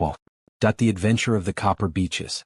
Well, the adventure of the copper beeches.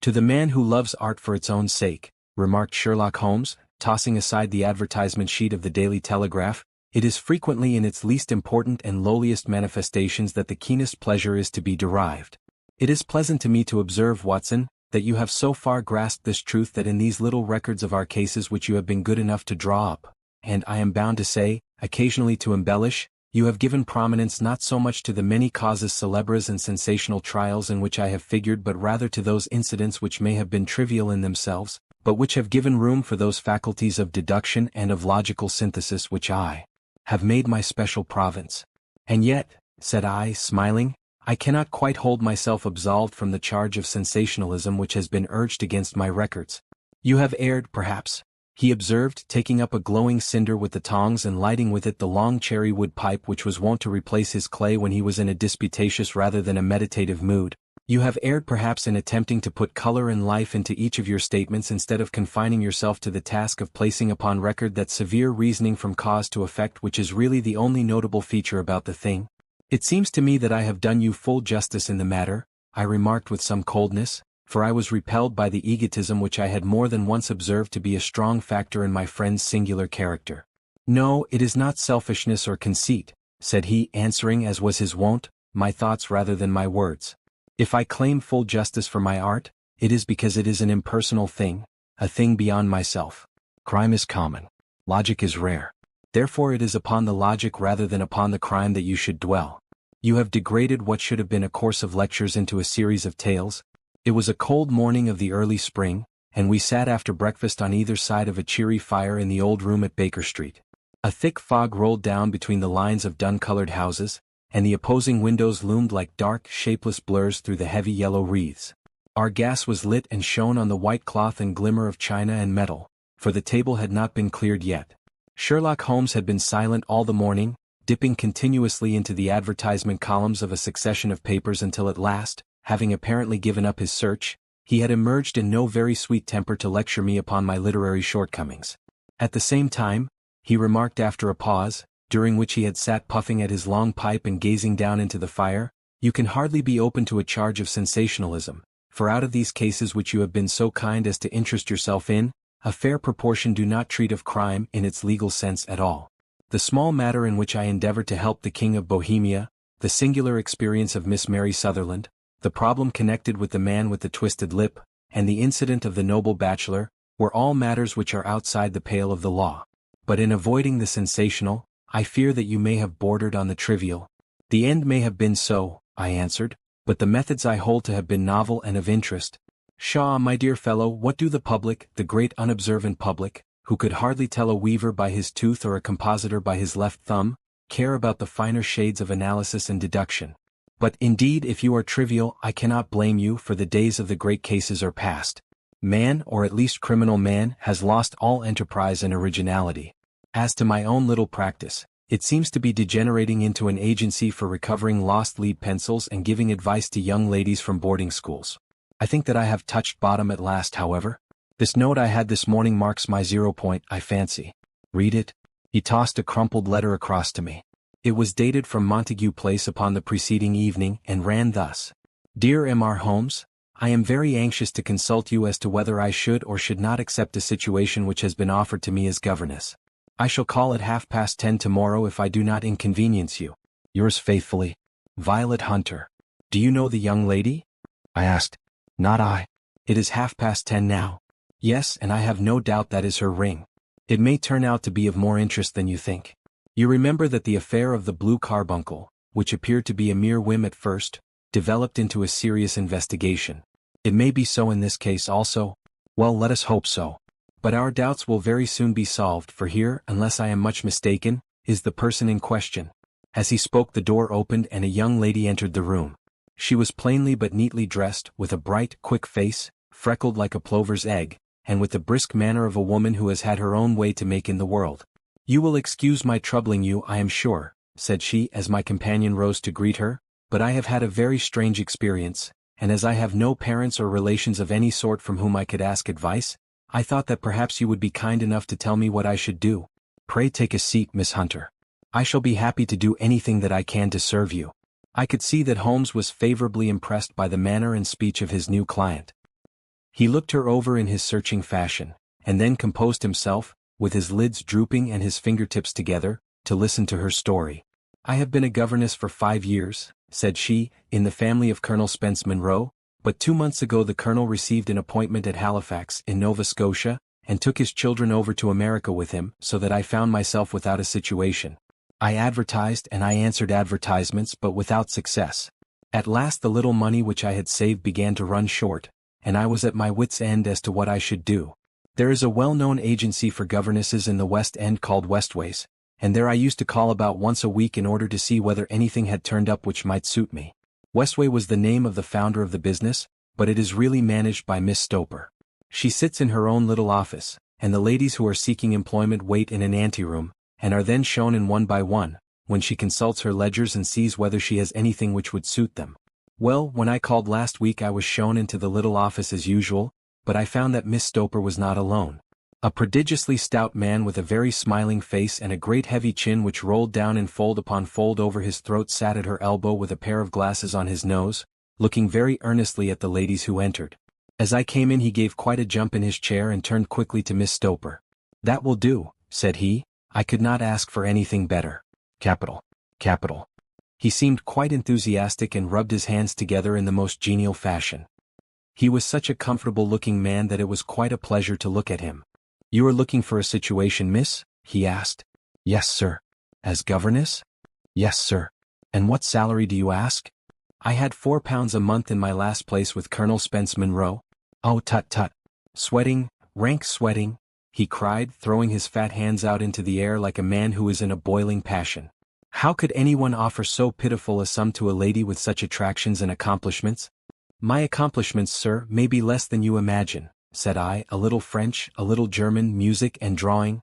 To the man who loves art for its own sake, remarked Sherlock Holmes, tossing aside the advertisement sheet of the Daily Telegraph, it is frequently in its least important and lowliest manifestations that the keenest pleasure is to be derived. It is pleasant to me to observe, Watson, that you have so far grasped this truth that in these little records of our cases which you have been good enough to draw up, and I am bound to say, occasionally to embellish, you have given prominence not so much to the many causes célèbres and sensational trials in which I have figured but rather to those incidents which may have been trivial in themselves, but which have given room for those faculties of deduction and of logical synthesis which I have made my special province. And yet, said I, smiling, I cannot quite hold myself absolved from the charge of sensationalism which has been urged against my records. You have erred, perhaps, he observed, taking up a glowing cinder with the tongs and lighting with it the long cherry wood pipe which was wont to replace his clay when he was in a disputatious rather than a meditative mood. You have erred perhaps in attempting to put color and life into each of your statements instead of confining yourself to the task of placing upon record that severe reasoning from cause to effect which is really the only notable feature about the thing. It seems to me that I have done you full justice in the matter, I remarked with some coldness, for I was repelled by the egotism which I had more than once observed to be a strong factor in my friend's singular character. No, it is not selfishness or conceit, said he, answering as was his wont, my thoughts rather than my words. If I claim full justice for my art, it is because it is an impersonal thing, a thing beyond myself. Crime is common. Logic is rare. Therefore it is upon the logic rather than upon the crime that you should dwell. You have degraded what should have been a course of lectures into a series of tales. It was a cold morning of the early spring, and we sat after breakfast on either side of a cheery fire in the old room at Baker Street. A thick fog rolled down between the lines of dun-colored houses, and the opposing windows loomed like dark, shapeless blurs through the heavy yellow wreaths. Our gas was lit and shone on the white cloth and glimmer of china and metal, for the table had not been cleared yet. Sherlock Holmes had been silent all the morning, dipping continuously into the advertisement columns of a succession of papers until at last, having apparently given up his search, he had emerged in no very sweet temper to lecture me upon my literary shortcomings. At the same time, he remarked after a pause, during which he had sat puffing at his long pipe and gazing down into the fire, you can hardly be open to a charge of sensationalism, for out of these cases which you have been so kind as to interest yourself in, a fair proportion do not treat of crime in its legal sense at all. The small matter in which I endeavored to help the King of Bohemia, the singular experience of Miss Mary Sutherland, the problem connected with the man with the twisted lip, and the incident of the noble bachelor, were all matters which are outside the pale of the law. But in avoiding the sensational, I fear that you may have bordered on the trivial. The end may have been so, I answered, but the methods I hold to have been novel and of interest. Pshaw, my dear fellow, what do the public, the great unobservant public, who could hardly tell a weaver by his tooth or a compositor by his left thumb, care about the finer shades of analysis and deduction? But indeed if you are trivial I cannot blame you, for the days of the great cases are past. Man, or at least criminal man, has lost all enterprise and originality. As to my own little practice, it seems to be degenerating into an agency for recovering lost lead pencils and giving advice to young ladies from boarding schools. I think that I have touched bottom at last, however. This note I had this morning marks my 0 point, I fancy. Read it. He tossed a crumpled letter across to me. It was dated from Montague Place upon the preceding evening, and ran thus. Dear M.R. Holmes, I am very anxious to consult you as to whether I should or should not accept a situation which has been offered to me as governess. I shall call at 10:30 tomorrow if I do not inconvenience you. Yours faithfully, Violet Hunter. Do you know the young lady? I asked. Not I. It is 10:30 now. Yes, and I have no doubt that is her ring. It may turn out to be of more interest than you think. You remember that the affair of the blue carbuncle, which appeared to be a mere whim at first, developed into a serious investigation. It may be so in this case also. Well, let us hope so. But our doubts will very soon be solved, for here, unless I am much mistaken, is the person in question. As he spoke the door opened and a young lady entered the room. She was plainly but neatly dressed, with a bright, quick face, freckled like a plover's egg, and with the brisk manner of a woman who has had her own way to make in the world. You will excuse my troubling you, I am sure, said she as my companion rose to greet her, but I have had a very strange experience, and as I have no parents or relations of any sort from whom I could ask advice, I thought that perhaps you would be kind enough to tell me what I should do. Pray take a seat, Miss Hunter. I shall be happy to do anything that I can to serve you. I could see that Holmes was favorably impressed by the manner and speech of his new client. He looked her over in his searching fashion, and then composed himself, with his lids drooping and his fingertips together, to listen to her story. "I have been a governess for 5 years," said she, "in the family of Colonel Spence Monroe, but 2 months ago the Colonel received an appointment at Halifax, in Nova Scotia, and took his children over to America with him, so that I found myself without a situation. I advertised and I answered advertisements, but without success. At last the little money which I had saved began to run short, and I was at my wits' end as to what I should do. There is a well-known agency for governesses in the West End called Westways, and there I used to call about once a week in order to see whether anything had turned up which might suit me. Westway was the name of the founder of the business, but it is really managed by Miss Stoper. She sits in her own little office, and the ladies who are seeking employment wait in an anteroom, and are then shown in one by one, when she consults her ledgers and sees whether she has anything which would suit them. Well, when I called last week I was shown into the little office as usual, but I found that Miss Stoper was not alone. A prodigiously stout man with a very smiling face and a great heavy chin which rolled down in fold upon fold over his throat sat at her elbow with a pair of glasses on his nose, looking very earnestly at the ladies who entered. As I came in he gave quite a jump in his chair and turned quickly to Miss Stoper. "That will do," said he. "I could not ask for anything better. Capital. Capital." He seemed quite enthusiastic and rubbed his hands together in the most genial fashion. He was such a comfortable-looking man that it was quite a pleasure to look at him. "You are looking for a situation, miss?" he asked. "Yes, sir." "As governess?" "Yes, sir." "And what salary do you ask?" "I had £4 a month in my last place with Colonel Spence Monroe." "Oh, tut-tut. Sweating, rank sweating," he cried, throwing his fat hands out into the air like a man who is in a boiling passion. "How could anyone offer so pitiful a sum to a lady with such attractions and accomplishments?" "My accomplishments, sir, may be less than you imagine," said I, "a little French, a little German, music and drawing."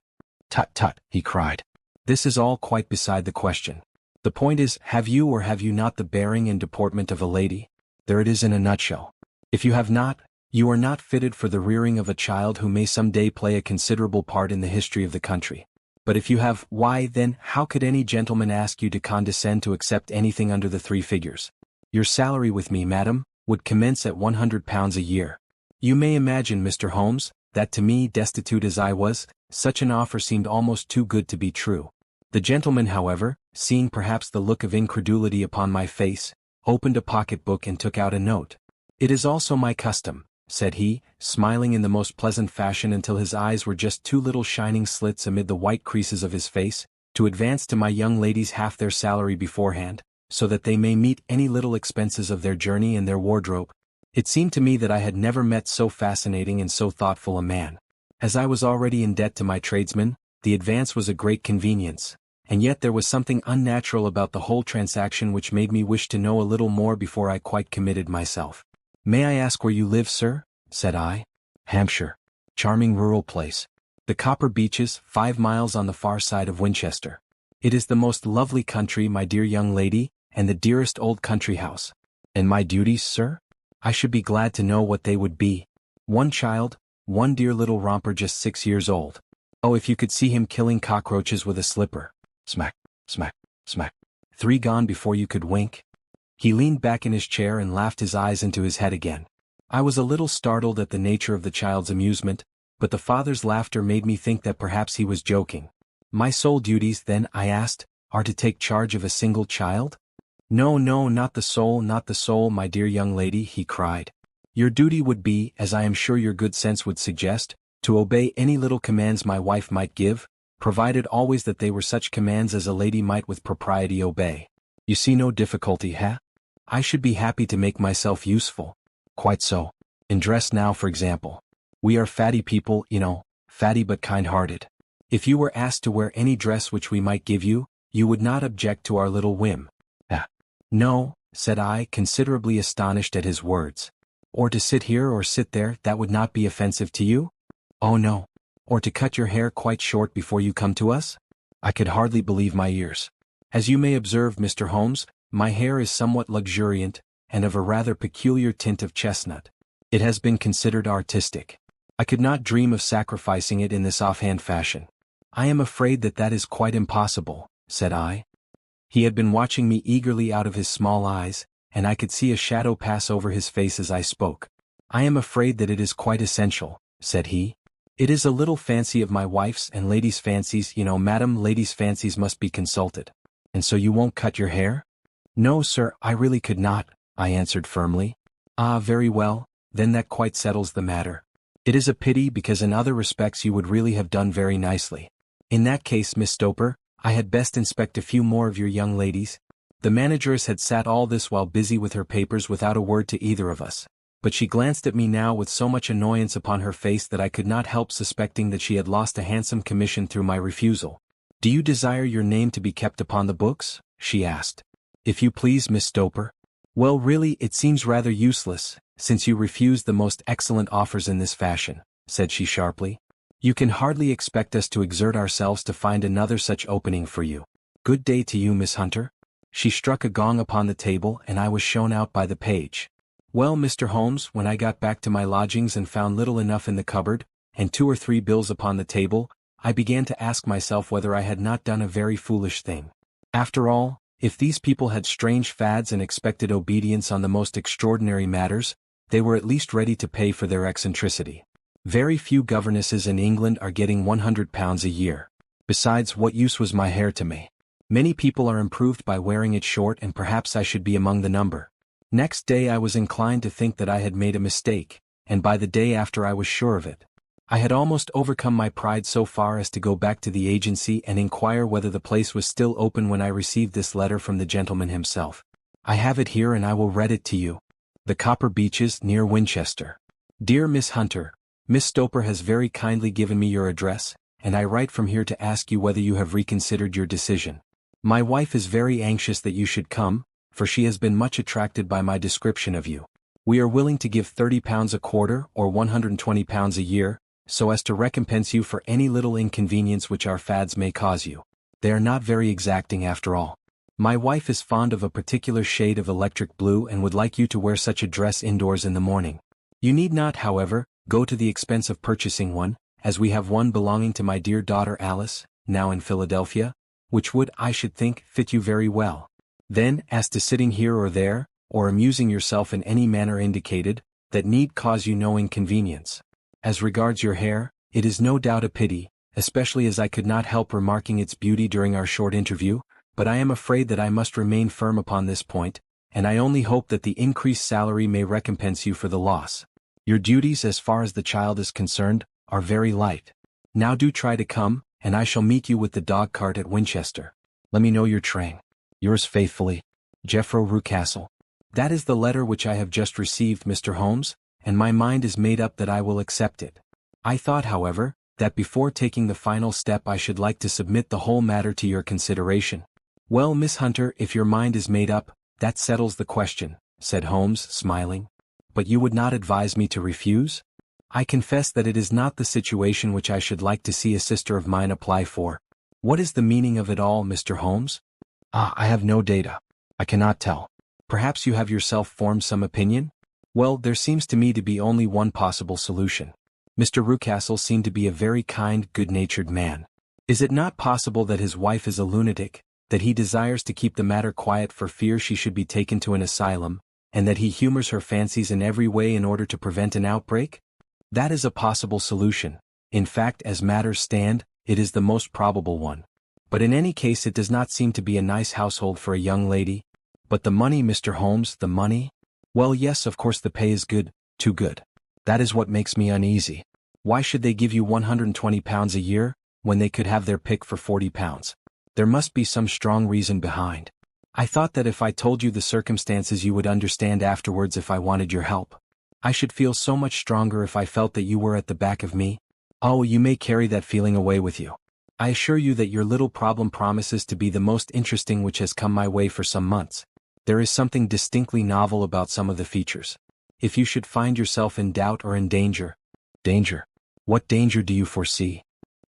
"Tut-tut," he cried. "This is all quite beside the question. The point is, have you or have you not the bearing and deportment of a lady? There it is in a nutshell. If you have not, you are not fitted for the rearing of a child who may some day play a considerable part in the history of the country. But if you have, why, then, how could any gentleman ask you to condescend to accept anything under the 3 figures? Your salary with me, madam, would commence at £100 a year. You may imagine, Mr. Holmes, that to me, destitute as I was, such an offer seemed almost too good to be true. The gentleman, however, seeing perhaps the look of incredulity upon my face, opened a pocket-book and took out a note. "It is also my custom," said he, smiling in the most pleasant fashion until his eyes were just 2 little shining slits amid the white creases of his face, "to advance to my young ladies half their salary beforehand, so that they may meet any little expenses of their journey and their wardrobe." It seemed to me that I had never met so fascinating and so thoughtful a man. As I was already in debt to my tradesmen, the advance was a great convenience, and yet there was something unnatural about the whole transaction which made me wish to know a little more before I quite committed myself. "May I ask where you live, sir?" said I. "Hampshire. Charming rural place. The Copper Beeches, 5 miles on the far side of Winchester. It is the most lovely country, my dear young lady, and the dearest old country house." "And my duties, sir?" "I should be glad to know what they would be. 1 child, 1 dear little romper just 6 years old. Oh, if you could see him killing cockroaches with a slipper. Smack, smack, smack. 3 gone before you could wink." He leaned back in his chair and laughed his eyes into his head again. I was a little startled at the nature of the child's amusement, but the father's laughter made me think that perhaps he was joking. "My sole duties, then," I asked, "are to take charge of a single child?" "No, no, not the sole, not the sole, my dear young lady," he cried. "Your duty would be, as I am sure your good sense would suggest, to obey any little commands my wife might give, provided always that they were such commands as a lady might with propriety obey. You see no difficulty, eh? I should be happy to make myself useful." "Quite so. In dress now, for example. We are fatty people, you know, fatty but kind-hearted. If you were asked to wear any dress which we might give you, you would not object to our little whim." "No," said I, considerably astonished at his words. "Or to sit here or sit there, that would not be offensive to you?" "Oh no." "Or to cut your hair quite short before you come to us?" I could hardly believe my ears. "As you may observe, Mr. Holmes, my hair is somewhat luxuriant, and of a rather peculiar tint of chestnut. It has been considered artistic. I could not dream of sacrificing it in this offhand fashion." "I am afraid that that is quite impossible," said I. He had been watching me eagerly out of his small eyes, and I could see a shadow pass over his face as I spoke. "I am afraid that it is quite essential," said he. "It is a little fancy of my wife's and ladies' fancies, you know, madam, ladies' fancies must be consulted. And so you won't cut your hair?" "No, sir, I really could not," I answered firmly. "Ah, very well, then that quite settles the matter. It is a pity because in other respects you would really have done very nicely. In that case, Miss Stoper, I had best inspect a few more of your young ladies." The manageress had sat all this while busy with her papers without a word to either of us, but she glanced at me now with so much annoyance upon her face that I could not help suspecting that she had lost a handsome commission through my refusal. "Do you desire your name to be kept upon the books?" she asked. "If you please, Miss Stoper." "Well, really, it seems rather useless, since you refuse the most excellent offers in this fashion," said she sharply. "You can hardly expect us to exert ourselves to find another such opening for you. Good day to you, Miss Hunter." She struck a gong upon the table and I was shown out by the page. Well, Mr. Holmes, when I got back to my lodgings and found little enough in the cupboard, and 2 or 3 bills upon the table, I began to ask myself whether I had not done a very foolish thing. After all, if these people had strange fads and expected obedience on the most extraordinary matters, they were at least ready to pay for their eccentricity. Very few governesses in England are getting £100 a year. Besides, what use was my hair to me? Many people are improved by wearing it short, and perhaps I should be among the number. Next day I was inclined to think that I had made a mistake, and by the day after I was sure of it. I had almost overcome my pride so far as to go back to the agency and inquire whether the place was still open when I received this letter from the gentleman himself. I have it here and I will read it to you. The Copper Beeches, near Winchester. Dear Miss Hunter, Miss Stoper has very kindly given me your address, and I write from here to ask you whether you have reconsidered your decision. My wife is very anxious that you should come, for she has been much attracted by my description of you. We are willing to give £30 a quarter or £120 a year, so as to recompense you for any little inconvenience which our fads may cause you. They are not very exacting after all. My wife is fond of a particular shade of electric blue and would like you to wear such a dress indoors in the morning. You need not, however, go to the expense of purchasing one, as we have one belonging to my dear daughter Alice, now in Philadelphia, which would, I should think, fit you very well. Then, as to sitting here or there, or amusing yourself in any manner indicated, that need cause you no inconvenience. As regards your hair, it is no doubt a pity, especially as I could not help remarking its beauty during our short interview, but I am afraid that I must remain firm upon this point, and I only hope that the increased salary may recompense you for the loss. Your duties, as far as the child is concerned, are very light. Now do try to come, and I shall meet you with the dog-cart at Winchester. Let me know your train. Yours faithfully, Jeffro Rucastle. That is the letter which I have just received, Mr. Holmes, and my mind is made up that I will accept it. I thought, however, that before taking the final step I should like to submit the whole matter to your consideration. Well, Miss Hunter, if your mind is made up, that settles the question, said Holmes, smiling. But you would not advise me to refuse? I confess that it is not the situation which I should like to see a sister of mine apply for. What is the meaning of it all, Mr. Holmes? Ah, I have no data. I cannot tell. Perhaps you have yourself formed some opinion? Well, there seems to me to be only one possible solution. Mr. Rucastle seemed to be a very kind, good-natured man. Is it not possible that his wife is a lunatic, that he desires to keep the matter quiet for fear she should be taken to an asylum, and that he humors her fancies in every way in order to prevent an outbreak? That is a possible solution. In fact, as matters stand, it is the most probable one. But in any case it does not seem to be a nice household for a young lady. But the money, Mr. Holmes, the money? Well, yes, of course the pay is good, too good. That is what makes me uneasy. Why should they give you £120 a year, when they could have their pick for £40? There must be some strong reason behind. I thought that if I told you the circumstances you would understand afterwards if I wanted your help. I should feel so much stronger if I felt that you were at the back of me. Oh, you may carry that feeling away with you. I assure you that your little problem promises to be the most interesting which has come my way for some months. There is something distinctly novel about some of the features. If you should find yourself in doubt or in danger. Danger? What danger do you foresee?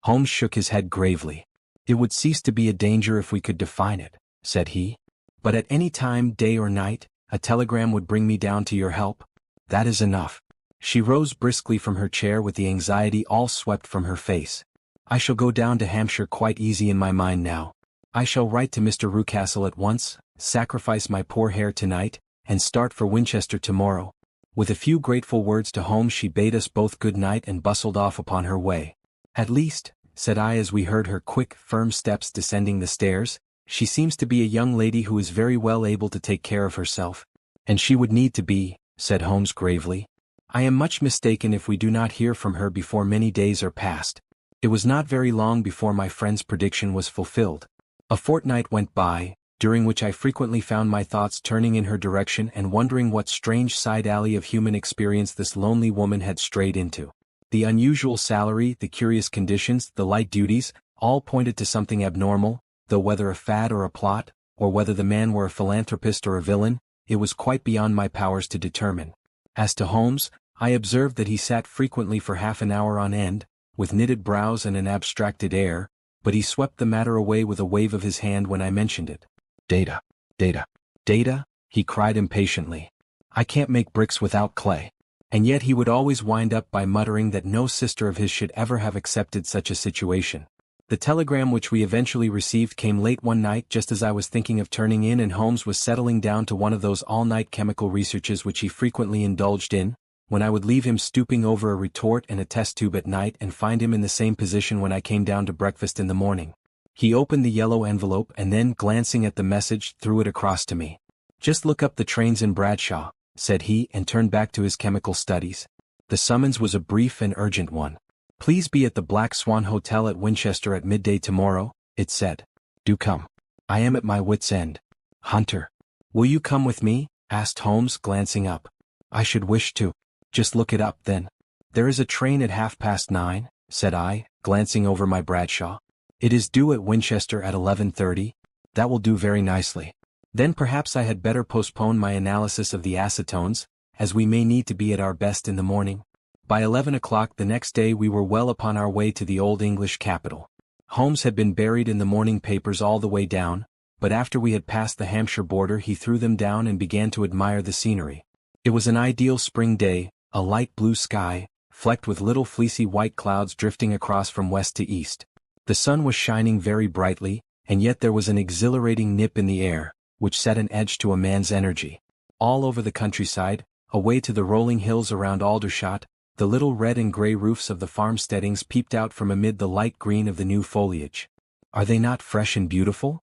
Holmes shook his head gravely. It would cease to be a danger if we could define it, said he. But at any time, day or night, a telegram would bring me down to your help. That is enough. She rose briskly from her chair with the anxiety all swept from her face. I shall go down to Hampshire quite easy in my mind now. I shall write to Mr. Rucastle at once, sacrifice my poor hair tonight, and start for Winchester tomorrow. With a few grateful words to Holmes she bade us both good night and bustled off upon her way. At least, said I as we heard her quick, firm steps descending the stairs, she seems to be a young lady who is very well able to take care of herself. And she would need to be, said Holmes gravely. I am much mistaken if we do not hear from her before many days are past. It was not very long before my friend's prediction was fulfilled. A fortnight went by, during which I frequently found my thoughts turning in her direction and wondering what strange side alley of human experience this lonely woman had strayed into. The unusual salary, the curious conditions, the light duties, all pointed to something abnormal, though whether a fad or a plot, or whether the man were a philanthropist or a villain, it was quite beyond my powers to determine. As to Holmes, I observed that he sat frequently for half an hour on end, with knitted brows and an abstracted air, but he swept the matter away with a wave of his hand when I mentioned it. Data, data, data, he cried impatiently. I can't make bricks without clay. And yet he would always wind up by muttering that no sister of his should ever have accepted such a situation. The telegram which we eventually received came late one night just as I was thinking of turning in and Holmes was settling down to one of those all-night chemical researches which he frequently indulged in, when I would leave him stooping over a retort and a test tube at night and find him in the same position when I came down to breakfast in the morning. He opened the yellow envelope and then, glancing at the message, threw it across to me. Just look up the trains in Bradshaw, said he, and turned back to his chemical studies. The summons was a brief and urgent one. Please be at the Black Swan Hotel at Winchester at midday tomorrow, it said. Do come. I am at my wit's end. Hunter. Will you come with me? Asked Holmes, glancing up. I should wish to. Just look it up, then. There is a train at 9:30, said I, glancing over my Bradshaw. It is due at Winchester at 11:30. That will do very nicely. Then perhaps I had better postpone my analysis of the acetones, as we may need to be at our best in the morning. By 11 o'clock the next day we were well upon our way to the old English capital. Holmes had been buried in the morning papers all the way down, but after we had passed the Hampshire border he threw them down and began to admire the scenery. It was an ideal spring day, a light blue sky, flecked with little fleecy white clouds drifting across from west to east. The sun was shining very brightly, and yet there was an exhilarating nip in the air, which set an edge to a man's energy. All over the countryside, away to the rolling hills around Aldershot, the little red and grey roofs of the farmsteadings peeped out from amid the light green of the new foliage. Are they not fresh and beautiful?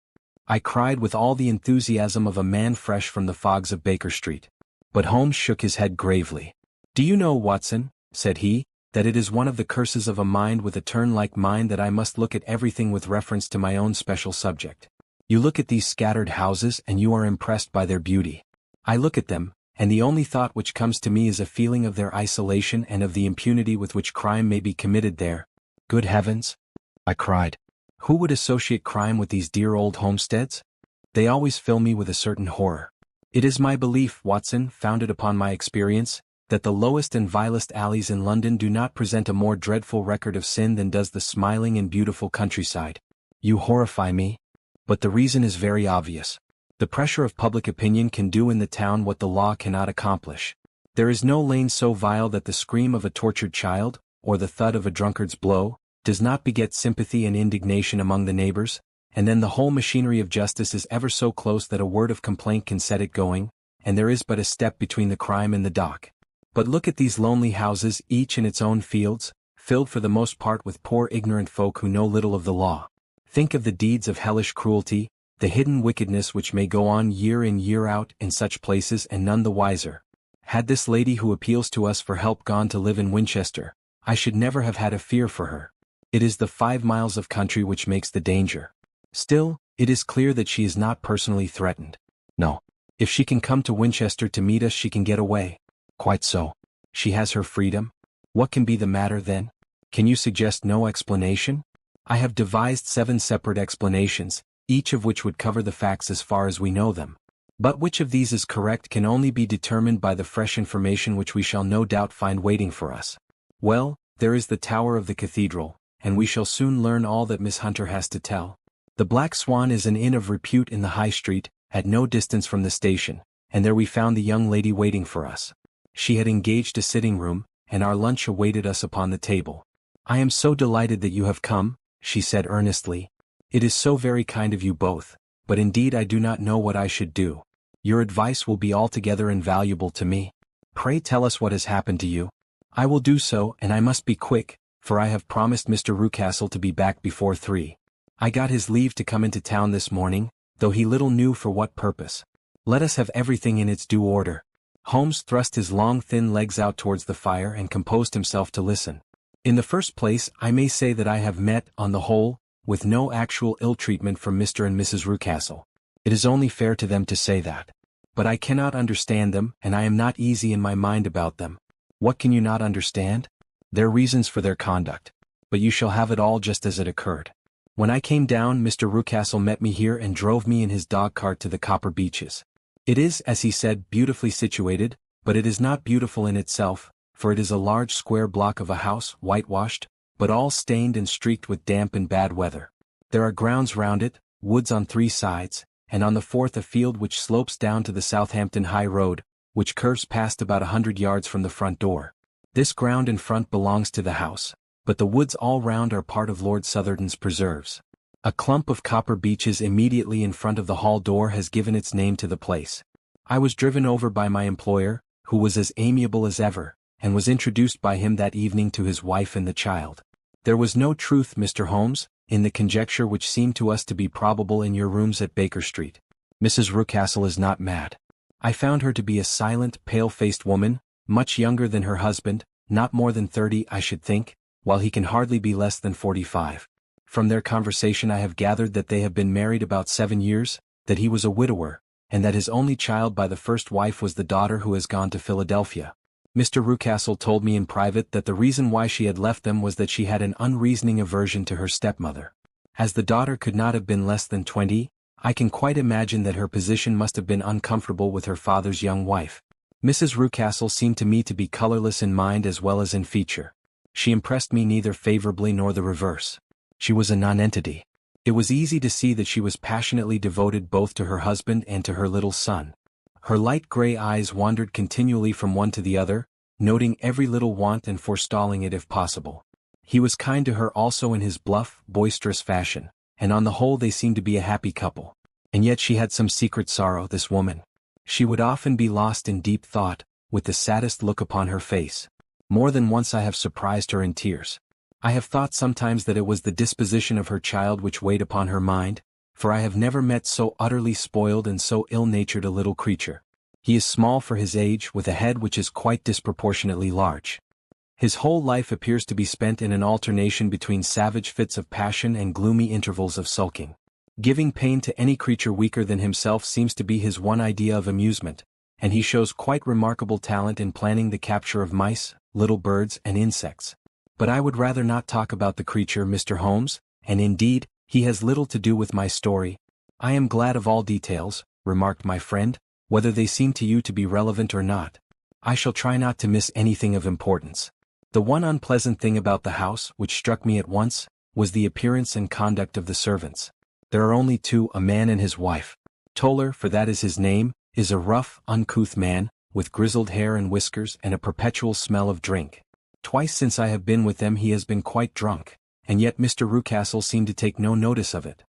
I cried with all the enthusiasm of a man fresh from the fogs of Baker Street. But Holmes shook his head gravely. Do you know, Watson, said he, that it is one of the curses of a mind with a turn like mine that I must look at everything with reference to my own special subject. You look at these scattered houses and you are impressed by their beauty. I look at them, and the only thought which comes to me is a feeling of their isolation and of the impunity with which crime may be committed there. Good heavens! I cried. Who would associate crime with these dear old homesteads? They always fill me with a certain horror. It is my belief, Watson, founded upon my experience, that the lowest and vilest alleys in London do not present a more dreadful record of sin than does the smiling and beautiful countryside. You horrify me. But the reason is very obvious. The pressure of public opinion can do in the town what the law cannot accomplish. There is no lane so vile that the scream of a tortured child, or the thud of a drunkard's blow, does not beget sympathy and indignation among the neighbors, and then the whole machinery of justice is ever so close that a word of complaint can set it going, and there is but a step between the crime and the dock. But look at these lonely houses, each in its own fields, filled for the most part with poor ignorant folk who know little of the law. Think of the deeds of hellish cruelty, the hidden wickedness which may go on year in year out in such places and none the wiser. Had this lady who appeals to us for help gone to live in Winchester, I should never have had a fear for her. It is the 5 miles of country which makes the danger. Still, it is clear that she is not personally threatened. No. If she can come to Winchester to meet us she can get away. Quite so. She has her freedom. What can be the matter then? Can you suggest no explanation? I have devised 7 separate explanations, each of which would cover the facts as far as we know them. But which of these is correct can only be determined by the fresh information which we shall no doubt find waiting for us. Well, there is the tower of the cathedral, and we shall soon learn all that Miss Hunter has to tell. The Black Swan is an inn of repute in the High Street, at no distance from the station, and there we found the young lady waiting for us. She had engaged a sitting room, and our lunch awaited us upon the table. I am so delighted that you have come, she said earnestly. It is so very kind of you both, but indeed I do not know what I should do. Your advice will be altogether invaluable to me. Pray tell us what has happened to you. I will do so, and I must be quick, for I have promised Mr. Rucastle to be back before 3. I got his leave to come into town this morning, though he little knew for what purpose. Let us have everything in its due order. Holmes thrust his long thin legs out towards the fire and composed himself to listen. In the first place, I may say that I have met, on the whole, with no actual ill-treatment from Mr. and Mrs. Rucastle. It is only fair to them to say that. But I cannot understand them, and I am not easy in my mind about them. What can you not understand? Their reasons for their conduct. But you shall have it all just as it occurred. When I came down, Mr. Rucastle met me here and drove me in his dog-cart to the Copper Beeches. It is, as he said, beautifully situated, but it is not beautiful in itself, for it is a large square block of a house, whitewashed, but all stained and streaked with damp and bad weather. There are grounds round it, woods on 3 sides, and on the 4th a field which slopes down to the Southampton High Road, which curves past about 100 yards from the front door. This ground in front belongs to the house, but the woods all round are part of Lord Southerton's preserves. A clump of copper beeches immediately in front of the hall door has given its name to the place. I was driven over by my employer, who was as amiable as ever, and was introduced by him that evening to his wife and the child. There was no truth, Mr. Holmes, in the conjecture which seemed to us to be probable in your rooms at Baker Street. Mrs. Rucastle is not mad. I found her to be a silent, pale-faced woman, much younger than her husband, not more than 30 I should think, while he can hardly be less than 45. From their conversation I have gathered that they have been married about 7 years, that he was a widower, and that his only child by the first wife was the daughter who has gone to Philadelphia. Mr. Rucastle told me in private that the reason why she had left them was that she had an unreasoning aversion to her stepmother. As the daughter could not have been less than 20, I can quite imagine that her position must have been uncomfortable with her father's young wife. Mrs. Rucastle seemed to me to be colorless in mind as well as in feature. She impressed me neither favorably nor the reverse. She was a nonentity. It was easy to see that she was passionately devoted both to her husband and to her little son. Her light gray eyes wandered continually from one to the other, noting every little want and forestalling it if possible. He was kind to her also in his bluff, boisterous fashion, and on the whole they seemed to be a happy couple. And yet she had some secret sorrow, this woman. She would often be lost in deep thought, with the saddest look upon her face. More than once I have surprised her in tears. I have thought sometimes that it was the disposition of her child which weighed upon her mind, for I have never met so utterly spoiled and so ill-natured a little creature. He is small for his age, with a head which is quite disproportionately large. His whole life appears to be spent in an alternation between savage fits of passion and gloomy intervals of sulking. Giving pain to any creature weaker than himself seems to be his one idea of amusement, and he shows quite remarkable talent in planning the capture of mice, little birds, and insects. But I would rather not talk about the creature, Mr. Holmes, and indeed, he has little to do with my story. I am glad of all details, remarked my friend, whether they seem to you to be relevant or not. I shall try not to miss anything of importance. The one unpleasant thing about the house, which struck me at once, was the appearance and conduct of the servants. There are only 2, a man and his wife. Toller, for that is his name, is a rough, uncouth man, with grizzled hair and whiskers and a perpetual smell of drink. Twice since I have been with them he has been quite drunk, and yet Mr. Rucastle seemed to take no notice of it.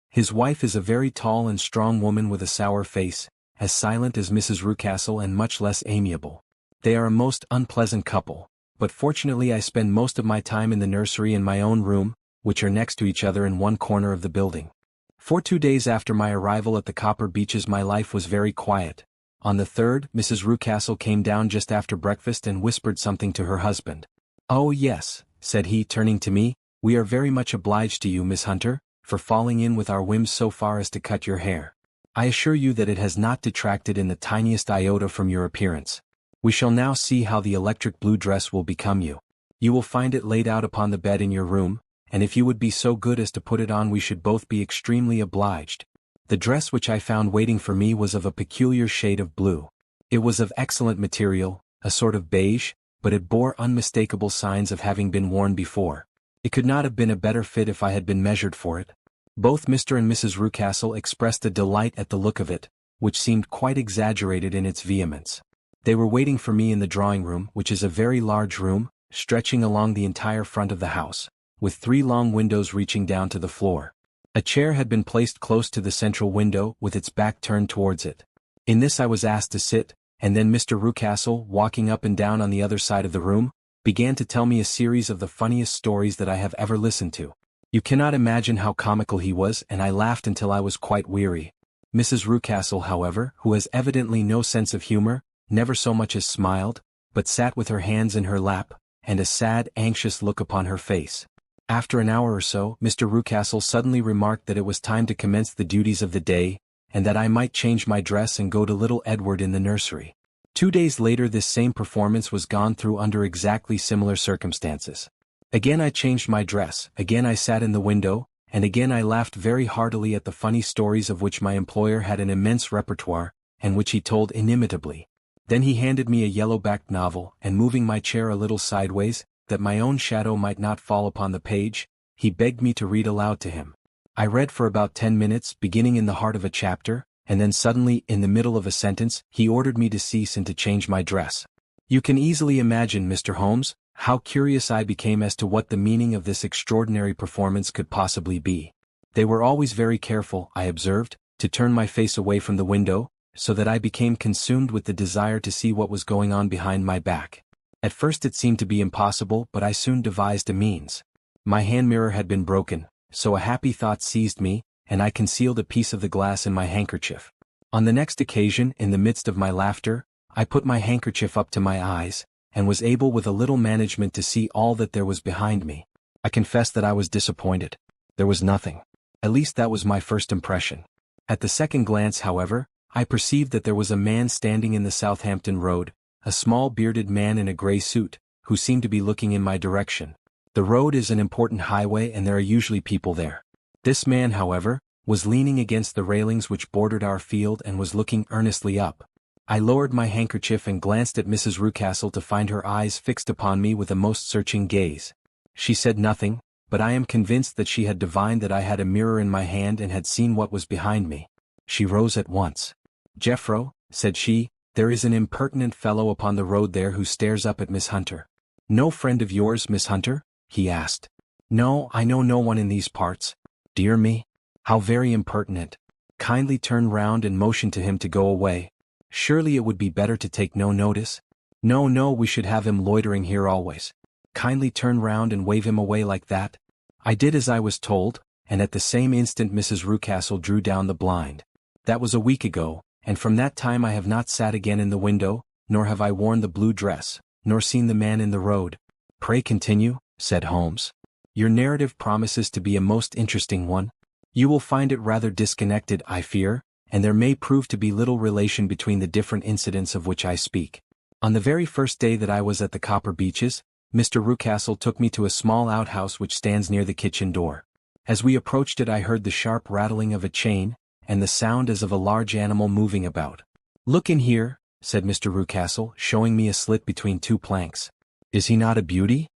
His wife is a very tall and strong woman with a sour face, as silent as Mrs. Rucastle and much less amiable. They are a most unpleasant couple, but fortunately I spend most of my time in the nursery and my own room, which are next to each other in one corner of the building. For 2 days after my arrival at the Copper Beeches my life was very quiet. On the 3rd, Mrs. Rucastle came down just after breakfast and whispered something to her husband. "Oh yes," said he, turning to me, "we are very much obliged to you, Miss Hunter, for falling in with our whims so far as to cut your hair. I assure you that it has not detracted in the tiniest iota from your appearance. We shall now see how the electric blue dress will become you. You will find it laid out upon the bed in your room, and if you would be so good as to put it on we should both be extremely obliged." The dress which I found waiting for me was of a peculiar shade of blue. It was of excellent material, a sort of beige, but it bore unmistakable signs of having been worn before. It could not have been a better fit if I had been measured for it. Both Mr. and Mrs. Rucastle expressed a delight at the look of it, which seemed quite exaggerated in its vehemence. They were waiting for me in the drawing-room, which is a very large room, stretching along the entire front of the house, with 3 long windows reaching down to the floor. A chair had been placed close to the central window with its back turned towards it. In this I was asked to sit, and then Mr. Rucastle, walking up and down on the other side of the room, began to tell me a series of the funniest stories that I have ever listened to. You cannot imagine how comical he was, and I laughed until I was quite weary. Mrs. Rucastle, however, who has evidently no sense of humor, never so much as smiled, but sat with her hands in her lap, and a sad, anxious look upon her face. After an hour or so, Mr. Rucastle suddenly remarked that it was time to commence the duties of the day, and that I might change my dress and go to little Edward in the nursery. 2 days later this same performance was gone through under exactly similar circumstances. Again I changed my dress, again I sat in the window, and again I laughed very heartily at the funny stories of which my employer had an immense repertoire, and which he told inimitably. Then he handed me a yellow-backed novel, and moving my chair a little sideways, that my own shadow might not fall upon the page, he begged me to read aloud to him. I read for about 10 minutes, beginning in the heart of a chapter, and then suddenly, in the middle of a sentence, he ordered me to cease and to change my dress. You can easily imagine, Mr. Holmes, how curious I became as to what the meaning of this extraordinary performance could possibly be. They were always very careful, I observed, to turn my face away from the window, so that I became consumed with the desire to see what was going on behind my back. At first it seemed to be impossible, but I soon devised a means. My hand mirror had been broken, so a happy thought seized me, and I concealed a piece of the glass in my handkerchief. On the next occasion, in the midst of my laughter, I put my handkerchief up to my eyes, and was able with a little management to see all that there was behind me. I confess that I was disappointed. There was nothing. At least that was my first impression. At the second glance, however, I perceived that there was a man standing in the Southampton Road, a small bearded man in a grey suit, who seemed to be looking in my direction. The road is an important highway and there are usually people there. This man, however, was leaning against the railings which bordered our field and was looking earnestly up. I lowered my handkerchief and glanced at Mrs. Rucastle to find her eyes fixed upon me with a most searching gaze. She said nothing, but I am convinced that she had divined that I had a mirror in my hand and had seen what was behind me. She rose at once. "Jeffro," said she, "there is an impertinent fellow upon the road there who stares up at Miss Hunter." "No friend of yours, Miss Hunter?" he asked. "No, I know no one in these parts." "Dear me, how very impertinent. Kindly turn round and motion to him to go away. Surely it would be better to take no notice?" "No, no, we should have him loitering here always. Kindly turn round and wave him away like that." I did as I was told, and at the same instant Mrs. Rucastle drew down the blind. That was a week ago, and from that time I have not sat again in the window, nor have I worn the blue dress, nor seen the man in the road. "Pray continue," said Holmes. "Your narrative promises to be a most interesting one. You will find it rather disconnected, I fear, and there may prove to be little relation between the different incidents of which I speak. On the very first day that I was at the Copper Beeches, Mr. Rucastle took me to a small outhouse which stands near the kitchen door. As we approached it I heard the sharp rattling of a chain, and the sound as of a large animal moving about. "Look in here," said Mr. Rucastle, showing me a slit between two planks. "Is he not a beauty?"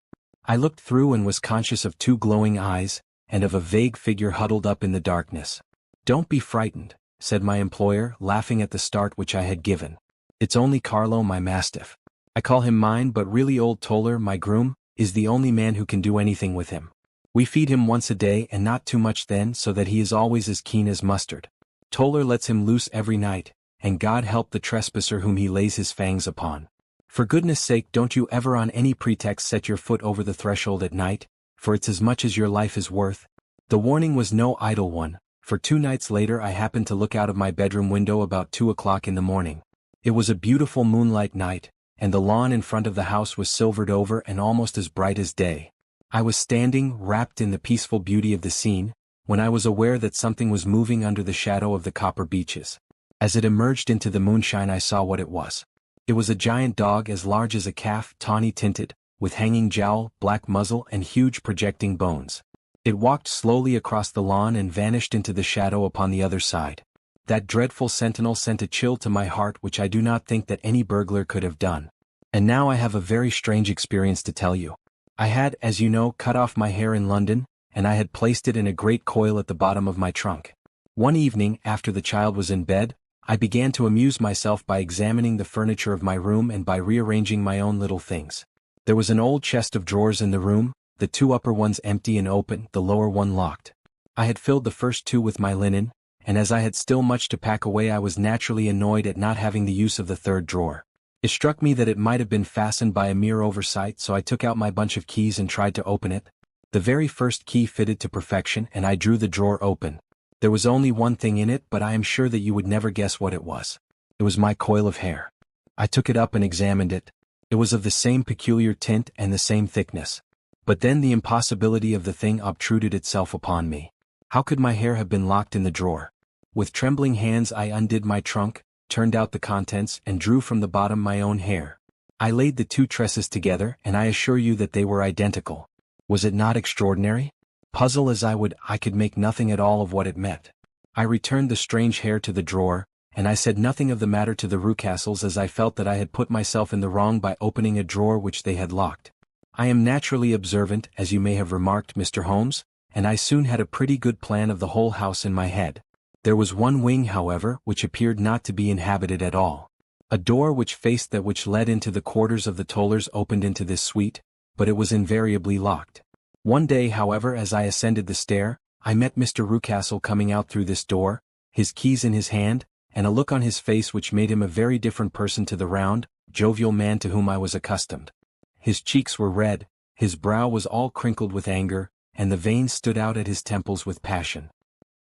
I looked through and was conscious of two glowing eyes, and of a vague figure huddled up in the darkness. "Don't be frightened," said my employer, laughing at the start which I had given. "It's only Carlo, my mastiff. I call him mine, but really old Toller, my groom, is the only man who can do anything with him. We feed him once a day and not too much then, so that he is always as keen as mustard. Toller lets him loose every night, and God help the trespasser whom he lays his fangs upon. For goodness sake don't you ever on any pretext set your foot over the threshold at night, for it's as much as your life is worth." The warning was no idle one, for 2 nights later I happened to look out of my bedroom window about 2 o'clock in the morning. It was a beautiful moonlight night, and the lawn in front of the house was silvered over and almost as bright as day. I was standing, wrapped in the peaceful beauty of the scene, when I was aware that something was moving under the shadow of the Copper Beeches. As it emerged into the moonshine I saw what it was. It was a giant dog as large as a calf, tawny tinted, with hanging jowl, black muzzle and huge projecting bones. It walked slowly across the lawn and vanished into the shadow upon the other side. That dreadful sentinel sent a chill to my heart which I do not think that any burglar could have done. And now I have a very strange experience to tell you. I had, as you know, cut off my hair in London, and I had placed it in a great coil at the bottom of my trunk. One evening, after the child was in bed, I began to amuse myself by examining the furniture of my room and by rearranging my own little things. There was an old chest of drawers in the room, the 2 upper ones empty and open, the lower one locked. I had filled the first 2 with my linen, and as I had still much to pack away I was naturally annoyed at not having the use of the 3rd drawer. It struck me that it might have been fastened by a mere oversight, so I took out my bunch of keys and tried to open it. The very first key fitted to perfection and I drew the drawer open. There was only one thing in it, but I am sure that you would never guess what it was. It was my coil of hair. I took it up and examined it. It was of the same peculiar tint and the same thickness. But then the impossibility of the thing obtruded itself upon me. How could my hair have been locked in the drawer? With trembling hands I undid my trunk, turned out the contents and drew from the bottom my own hair. I laid the 2 tresses together and I assure you that they were identical. Was it not extraordinary? Puzzle as I would, I could make nothing at all of what it meant. I returned the strange hair to the drawer, and I said nothing of the matter to the Rucastles as I felt that I had put myself in the wrong by opening a drawer which they had locked. I am naturally observant, as you may have remarked, Mr. Holmes, and I soon had a pretty good plan of the whole house in my head. There was one wing, however, which appeared not to be inhabited at all. A door which faced that which led into the quarters of the Tollers opened into this suite, but it was invariably locked. One day, however, as I ascended the stair, I met Mr. Rucastle coming out through this door, his keys in his hand, and a look on his face which made him a very different person to the round, jovial man to whom I was accustomed. His cheeks were red, his brow was all crinkled with anger, and the veins stood out at his temples with passion.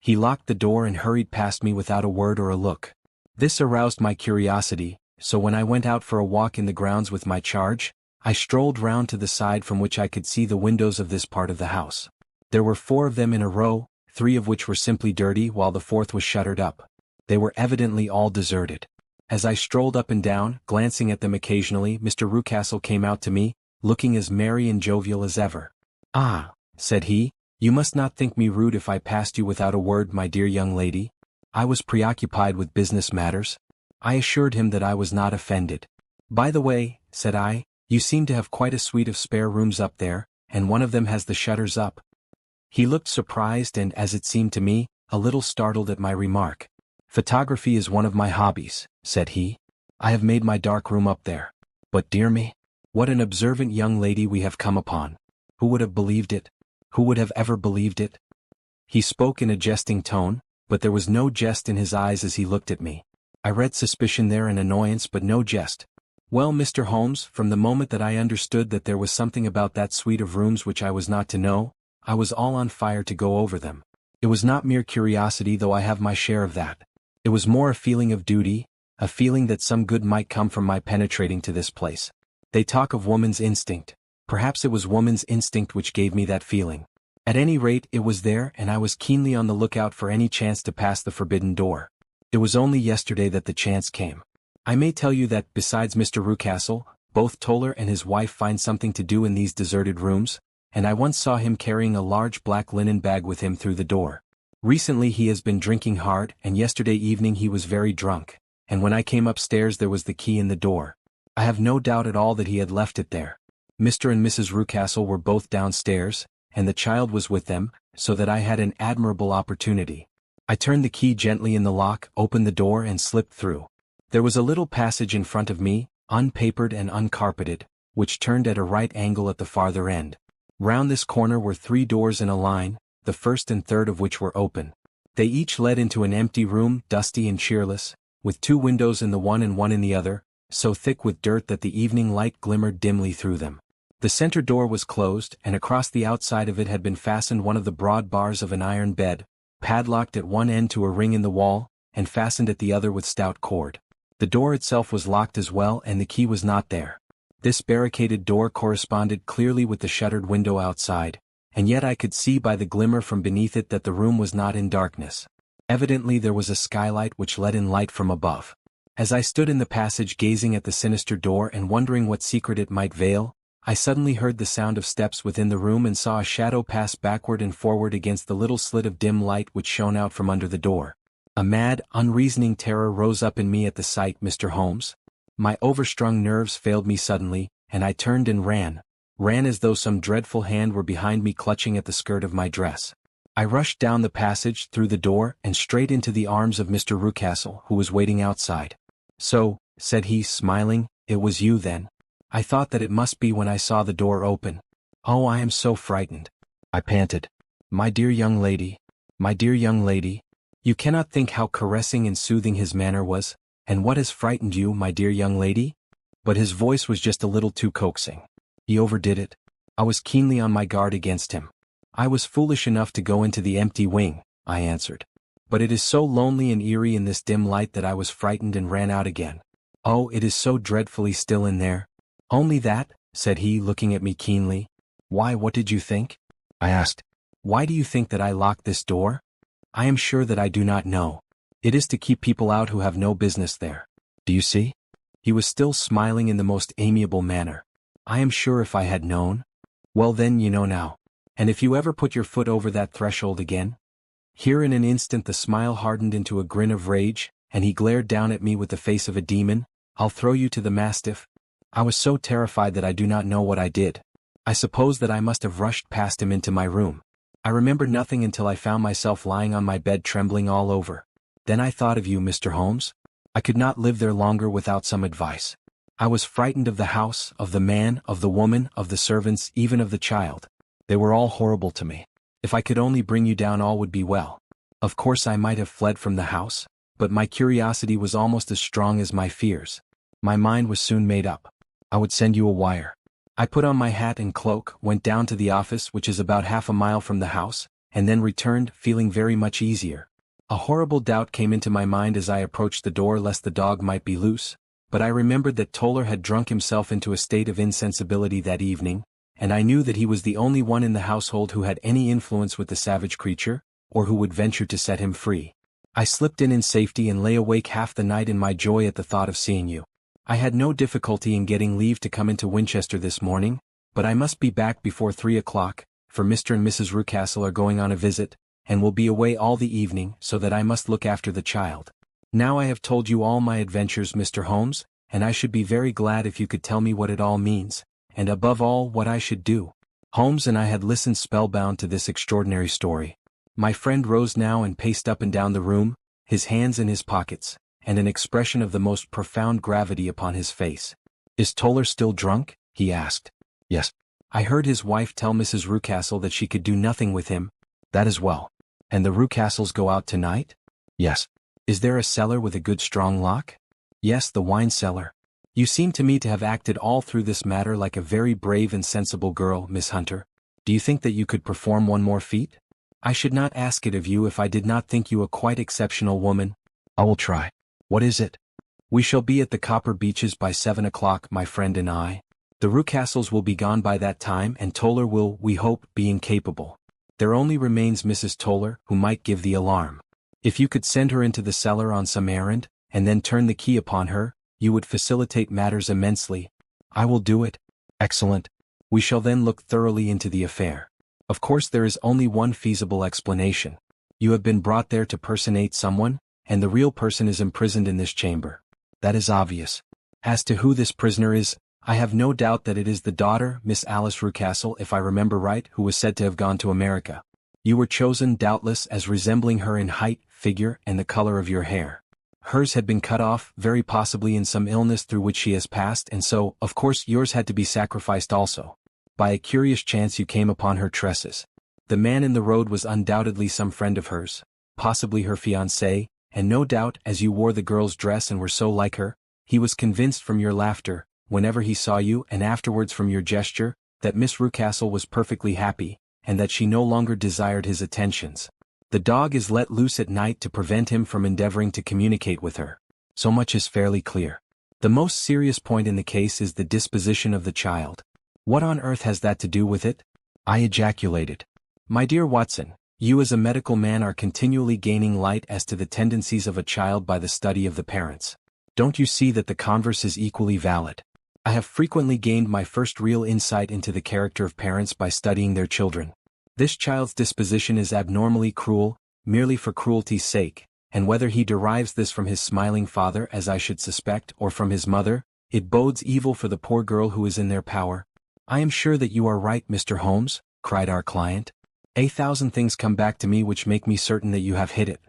He locked the door and hurried past me without a word or a look. This aroused my curiosity, so when I went out for a walk in the grounds with my charge, I strolled round to the side from which I could see the windows of this part of the house. There were 4 of them in a row, 3 of which were simply dirty while the 4th was shuttered up. They were evidently all deserted. As I strolled up and down, glancing at them occasionally, Mr. Rucastle came out to me, looking as merry and jovial as ever. "Ah," said he, "you must not think me rude if I passed you without a word, my dear young lady. I was preoccupied with business matters." I assured him that I was not offended. "By the way," said I, "you seem to have quite a suite of spare rooms up there, and one of them has the shutters up." He looked surprised and, as it seemed to me, a little startled at my remark. "Photography is one of my hobbies," said he. "I have made my dark room up there. But dear me, what an observant young lady we have come upon. Who would have believed it? Who would have ever believed it?" He spoke in a jesting tone, but there was no jest in his eyes as he looked at me. I read suspicion there and annoyance, but no jest. Well, Mr. Holmes, from the moment that I understood that there was something about that suite of rooms which I was not to know, I was all on fire to go over them. It was not mere curiosity, though I have my share of that. It was more a feeling of duty, a feeling that some good might come from my penetrating to this place. They talk of woman's instinct. Perhaps it was woman's instinct which gave me that feeling. At any rate, it was there, and I was keenly on the lookout for any chance to pass the forbidden door. It was only yesterday that the chance came. I may tell you that, besides Mr. Rucastle, both Toller and his wife find something to do in these deserted rooms, and I once saw him carrying a large black linen bag with him through the door. Recently he has been drinking hard, and yesterday evening he was very drunk, and when I came upstairs there was the key in the door. I have no doubt at all that he had left it there. Mr. and Mrs. Rucastle were both downstairs, and the child was with them, so that I had an admirable opportunity. I turned the key gently in the lock, opened the door and slipped through. There was a little passage in front of me, unpapered and uncarpeted, which turned at a right angle at the farther end. Round this corner were 3 doors in a line, the first and third of which were open. They each led into an empty room, dusty and cheerless, with 2 windows in the one and one in the other, so thick with dirt that the evening light glimmered dimly through them. The center door was closed, and across the outside of it had been fastened one of the broad bars of an iron bed, padlocked at one end to a ring in the wall, and fastened at the other with stout cord. The door itself was locked as well, and the key was not there. This barricaded door corresponded clearly with the shuttered window outside, and yet I could see by the glimmer from beneath it that the room was not in darkness. Evidently there was a skylight which let in light from above. As I stood in the passage gazing at the sinister door and wondering what secret it might veil, I suddenly heard the sound of steps within the room and saw a shadow pass backward and forward against the little slit of dim light which shone out from under the door. A mad, unreasoning terror rose up in me at the sight, Mr. Holmes. My overstrung nerves failed me suddenly, and I turned and ran as though some dreadful hand were behind me clutching at the skirt of my dress. I rushed down the passage, through the door, and straight into the arms of Mr. Rucastle, who was waiting outside. "So," said he, smiling, "it was you then? I thought that it must be when I saw the door open. Oh, I am so frightened," I panted. "My dear young lady, My dear young lady, you cannot think how caressing and soothing his manner was, and what has frightened you, my dear young lady? But his voice was just a little too coaxing. He overdid it. I was keenly on my guard against him. I was foolish enough to go into the empty wing, I answered. But it is so lonely and eerie in this dim light that I was frightened and ran out again. Oh, it is so dreadfully still in there. Only that, said he, looking at me keenly. Why, what did you think? I asked. Why do you think that I locked this door? I am sure that I do not know. It is to keep people out who have no business there. Do you see? He was still smiling in the most amiable manner. I am sure if I had known. Well then, you know now. And if you ever put your foot over that threshold again? Here in an instant the smile hardened into a grin of rage, and he glared down at me with the face of a demon. I'll throw you to the mastiff. I was so terrified that I do not know what I did. I suppose that I must have rushed past him into my room. I remember nothing until I found myself lying on my bed trembling all over. Then I thought of you, Mr. Holmes. I could not live there longer without some advice. I was frightened of the house, of the man, of the woman, of the servants, even of the child. They were all horrible to me. If I could only bring you down all would be well. Of course I might have fled from the house, but my curiosity was almost as strong as my fears. My mind was soon made up. I would send you a wire. I put on my hat and cloak, went down to the office, which is about half a mile from the house, and then returned, feeling very much easier. A horrible doubt came into my mind as I approached the door lest the dog might be loose, but I remembered that Toller had drunk himself into a state of insensibility that evening, and I knew that he was the only one in the household who had any influence with the savage creature, or who would venture to set him free. I slipped in safety and lay awake half the night in my joy at the thought of seeing you. I had no difficulty in getting leave to come into Winchester this morning, but I must be back before 3 o'clock, for Mr. and Mrs. Rucastle are going on a visit, and will be away all the evening, so that I must look after the child. Now I have told you all my adventures, Mr. Holmes, and I should be very glad if you could tell me what it all means, and above all what I should do. Holmes and I had listened spellbound to this extraordinary story. My friend rose now and paced up and down the room, his hands in his pockets, and an expression of the most profound gravity upon his face. Is Toller still drunk? He asked. Yes. I heard his wife tell Mrs. Rucastle that she could do nothing with him. That is well. And the Rucastles go out tonight? Yes. Is there a cellar with a good strong lock? Yes, the wine cellar. You seem to me to have acted all through this matter like a very brave and sensible girl, Miss Hunter. Do you think that you could perform one more feat? I should not ask it of you if I did not think you a quite exceptional woman. I will try. What is it? We shall be at the Copper Beeches by 7 o'clock, my friend and I. The Rucastles will be gone by that time, and Toller will, we hope, be incapable. There only remains Mrs. Toller, who might give the alarm. If you could send her into the cellar on some errand, and then turn the key upon her, you would facilitate matters immensely. I will do it. Excellent. We shall then look thoroughly into the affair. Of course there is only one feasible explanation. You have been brought there to personate someone, and the real person is imprisoned in this chamber. That is obvious. As to who this prisoner is, I have no doubt that it is the daughter, Miss Alice Rucastle, if I remember right, who was said to have gone to America. You were chosen, doubtless, as resembling her in height, figure, and the color of your hair. Hers had been cut off, very possibly in some illness through which she has passed, and so, of course, yours had to be sacrificed also. By a curious chance you came upon her tresses. The man in the road was undoubtedly some friend of hers, possibly her fiancé, and no doubt, as you wore the girl's dress and were so like her, he was convinced from your laughter, whenever he saw you, and afterwards from your gesture, that Miss Rucastle was perfectly happy, and that she no longer desired his attentions. The dog is let loose at night to prevent him from endeavoring to communicate with her. So much is fairly clear. The most serious point in the case is the disposition of the child. What on earth has that to do with it? I ejaculated. My dear Watson, you as a medical man are continually gaining light as to the tendencies of a child by the study of the parents. Don't you see that the converse is equally valid? I have frequently gained my first real insight into the character of parents by studying their children. This child's disposition is abnormally cruel, merely for cruelty's sake, and whether he derives this from his smiling father, as I should suspect, or from his mother, it bodes evil for the poor girl who is in their power. I am sure that you are right, Mr. Holmes, cried our client. 1,000 things come back to me which make me certain that you have hit it.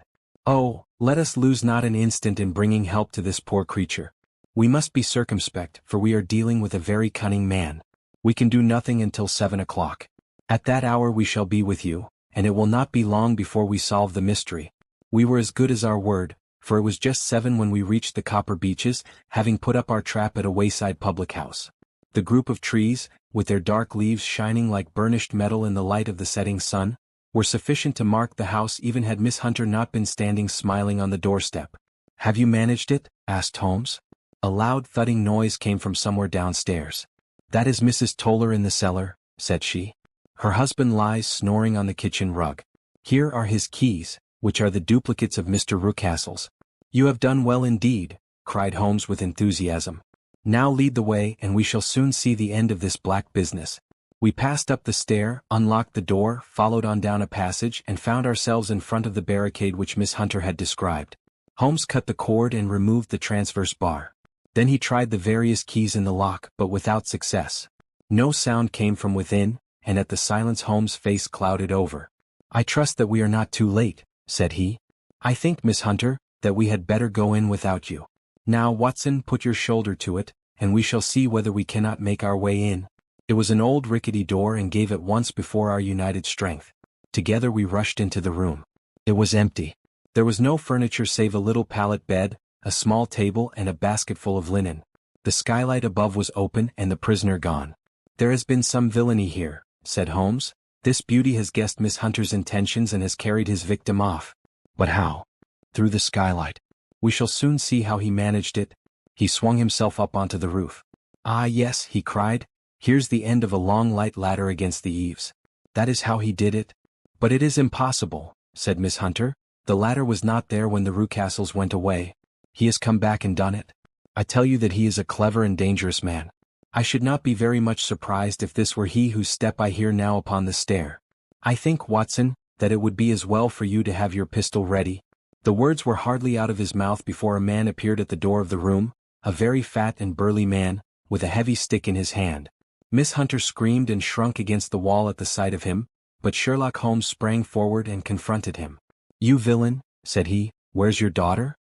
Oh, let us lose not an instant in bringing help to this poor creature. We must be circumspect, for we are dealing with a very cunning man. We can do nothing until 7 o'clock. At that hour we shall be with you, and it will not be long before we solve the mystery. We were as good as our word, for it was just 7 when we reached the Copper Beeches, having put up our trap at a wayside public house. The group of trees, with their dark leaves shining like burnished metal in the light of the setting sun, were sufficient to mark the house even had Miss Hunter not been standing smiling on the doorstep. "Have you managed it?" asked Holmes. A loud thudding noise came from somewhere downstairs. "That is Mrs. Toller in the cellar," said she. "Her husband lies snoring on the kitchen rug. Here are his keys, which are the duplicates of Mr. Rucastle's." "You have done well indeed," cried Holmes with enthusiasm. "Now lead the way and we shall soon see the end of this black business." We passed up the stair, unlocked the door, followed on down a passage and found ourselves in front of the barricade which Miss Hunter had described. Holmes cut the cord and removed the transverse bar. Then he tried the various keys in the lock but without success. No sound came from within, and at the silence Holmes' face clouded over. "I trust that we are not too late," said he. "I think, Miss Hunter, that we had better go in without you. Now, Watson, put your shoulder to it, and we shall see whether we cannot make our way in." It was an old rickety door and gave at once before our united strength. Together we rushed into the room. It was empty. There was no furniture save a little pallet bed, a small table and a basketful of linen. The skylight above was open and the prisoner gone. "There has been some villainy here," said Holmes. "This beauty has guessed Miss Hunter's intentions and has carried his victim off." "But how?" "Through the skylight. We shall soon see how he managed it." He swung himself up onto the roof. "Ah yes," he cried. "Here's the end of a long light ladder against the eaves. That is how he did it." "But it is impossible," said Miss Hunter. "The ladder was not there when the Rucastles went away. He has come back and done it. I tell you that he is a clever and dangerous man. I should not be very much surprised if this were he whose step I hear now upon the stair. I think, Watson, that it would be as well for you to have your pistol ready." The words were hardly out of his mouth before a man appeared at the door of the room, a very fat and burly man, with a heavy stick in his hand. Miss Hunter screamed and shrunk against the wall at the sight of him, but Sherlock Holmes sprang forward and confronted him. "You villain," said he, "where's your daughter?"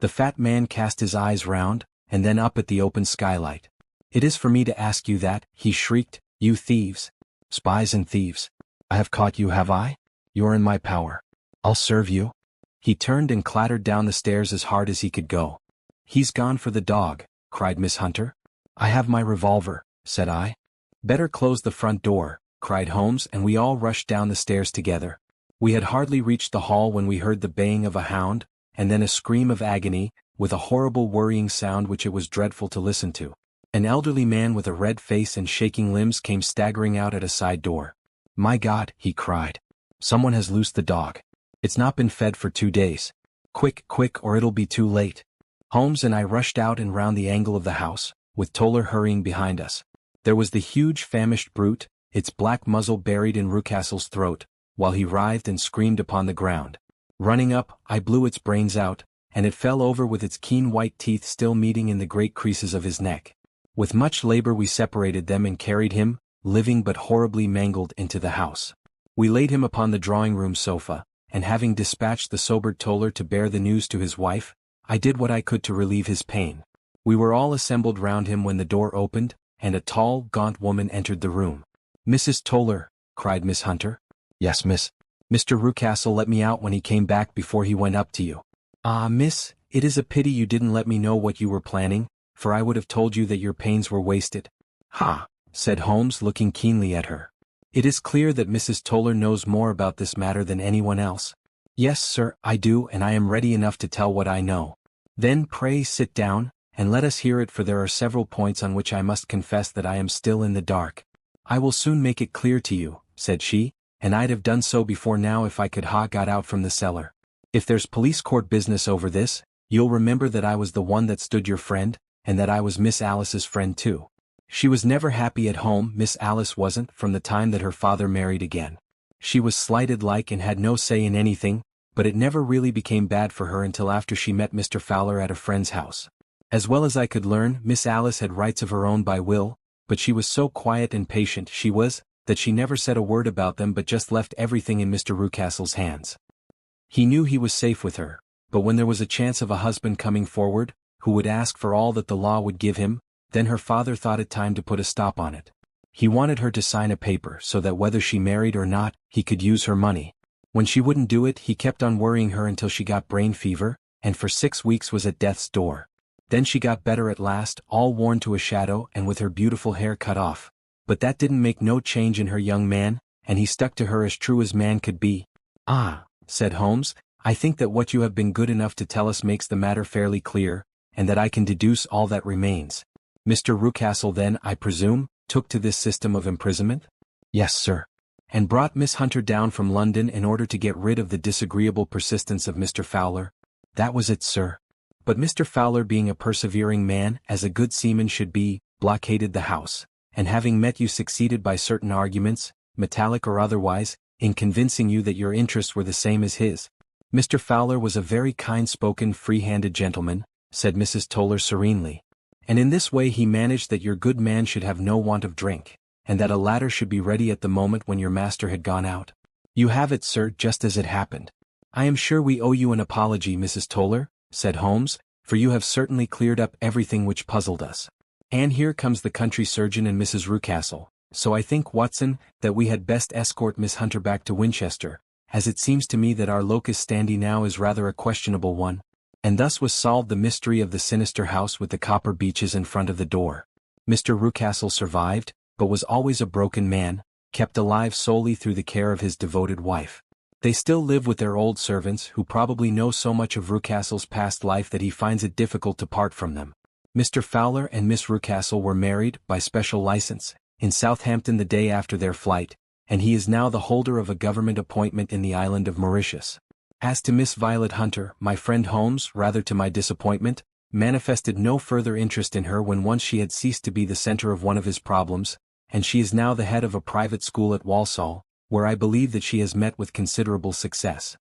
The fat man cast his eyes round, and then up at the open skylight. "It is for me to ask you that," he shrieked, "you thieves. Spies and thieves. I have caught you, have I? You're in my power. I'll serve you." He turned and clattered down the stairs as hard as he could go. "He's gone for the dog," cried Miss Hunter. "I have my revolver," said I. "Better close the front door," cried Holmes, and we all rushed down the stairs together. We had hardly reached the hall when we heard the baying of a hound, and then a scream of agony, with a horrible worrying sound which it was dreadful to listen to. An elderly man with a red face and shaking limbs came staggering out at a side door. "My God," he cried. "Someone has loosed the dog. It's not been fed for 2 days. Quick, quick, or it'll be too late." Holmes and I rushed out and round the angle of the house, with Toller hurrying behind us. There was the huge famished brute, its black muzzle buried in Rucastle's throat, while he writhed and screamed upon the ground. Running up, I blew its brains out, and it fell over with its keen white teeth still meeting in the great creases of his neck. With much labor we separated them and carried him, living but horribly mangled, into the house. We laid him upon the drawing-room sofa, and having dispatched the sobered Toller to bear the news to his wife, I did what I could to relieve his pain. We were all assembled round him when the door opened, and a tall, gaunt woman entered the room. "Mrs. Toller," cried Miss Hunter. "Yes, miss." "Mr. Rucastle let me out when he came back before he went up to you." "Ah, miss, it is a pity you didn't let me know what you were planning, for I would have told you that your pains were wasted." "Ha," said Holmes, looking keenly at her. "It is clear that Mrs. Toller knows more about this matter than anyone else." "Yes, sir, I do, and I am ready enough to tell what I know." "Then pray sit down, and let us hear it, for there are several points on which I must confess that I am still in the dark." "I will soon make it clear to you," said she, "and I'd have done so before now if I could ha got out from the cellar. If there's police court business over this, you'll remember that I was the one that stood your friend, and that I was Miss Alice's friend too. She was never happy at home, Miss Alice wasn't, from the time that her father married again. She was slighted like and had no say in anything, but it never really became bad for her until after she met Mr. Fowler at a friend's house. As well as I could learn, Miss Alice had rights of her own by will, but she was so quiet and patient that she never said a word about them but just left everything in Mr. Rucastle's hands. He knew he was safe with her, but when there was a chance of a husband coming forward, who would ask for all that the law would give him, then her father thought it time to put a stop on it. He wanted her to sign a paper so that whether she married or not, he could use her money. When she wouldn't do it, he kept on worrying her until she got brain fever, and for 6 weeks was at death's door. Then she got better at last, all worn to a shadow and with her beautiful hair cut off. But that didn't make no change in her young man, and he stuck to her as true as man could be. "Ah," said Holmes, "I think that what you have been good enough to tell us makes the matter fairly clear, and that I can deduce all that remains. Mr. Rucastle then, I presume, took to this system of imprisonment?" "Yes, sir." "And brought Miss Hunter down from London in order to get rid of the disagreeable persistence of Mr. Fowler?" "That was it, sir. But Mr. Fowler, being a persevering man, as a good seaman should be, blockaded the house, and having met you succeeded by certain arguments, metallic or otherwise, in convincing you that your interests were the same as his." "Mr. Fowler was a very kind-spoken, free-handed gentleman," said Mrs. Toller serenely. "And in this way he managed that your good man should have no want of drink, and that a ladder should be ready at the moment when your master had gone out. You have it, sir, just as it happened." "I am sure we owe you an apology, Mrs. Toller," said Holmes, "for you have certainly cleared up everything which puzzled us. And here comes the country surgeon and Mrs. Rucastle, so I think, Watson, that we had best escort Miss Hunter back to Winchester, as it seems to me that our locus standi now is rather a questionable one." And thus was solved the mystery of the sinister house with the copper beeches in front of the door. Mr. Rucastle survived, but was always a broken man, kept alive solely through the care of his devoted wife. They still live with their old servants, who probably know so much of Rucastle's past life that he finds it difficult to part from them. Mr. Fowler and Miss Rucastle were married, by special license, in Southampton the day after their flight, and he is now the holder of a government appointment in the island of Mauritius. As to Miss Violet Hunter, my friend Holmes, rather to my disappointment, manifested no further interest in her when once she had ceased to be the center of one of his problems, and she is now the head of a private school at Walsall, where I believe that she has met with considerable success.